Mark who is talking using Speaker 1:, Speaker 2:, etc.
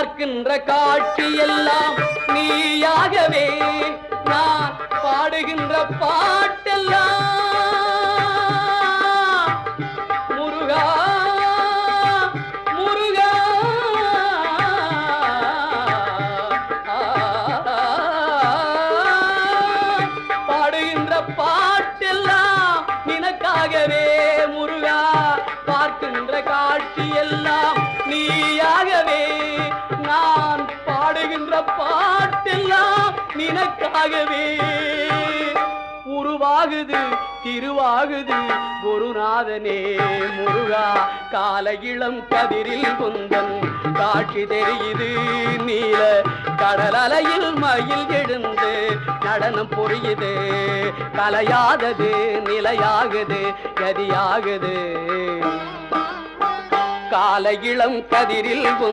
Speaker 1: பார்க்கின்ற காட்சி எல்லாம் நீயாகவே நான் பாடுகின்ற பாட்டெல்லாம் முருகா முருகா பாடுகின்ற பாட்டெல்லாம் நினக்காகவே முருகா பார்க்கின்ற காட்சி எல்லாம் நீயாகவே நான் பாடுகின்ற பாட்டெல்லாம் நினக்காகவே உருவாகுது திருவாகுது குருநாதனே முருகா கால இளம் கதிரில் குந்தன் காட்சி தெரியுது நீல கடல் அலையில் மயில் எழுந்து நடனம் புரியுது கலையாதது நிலையாகுது கதியாகுது கால இளம் கதிரில்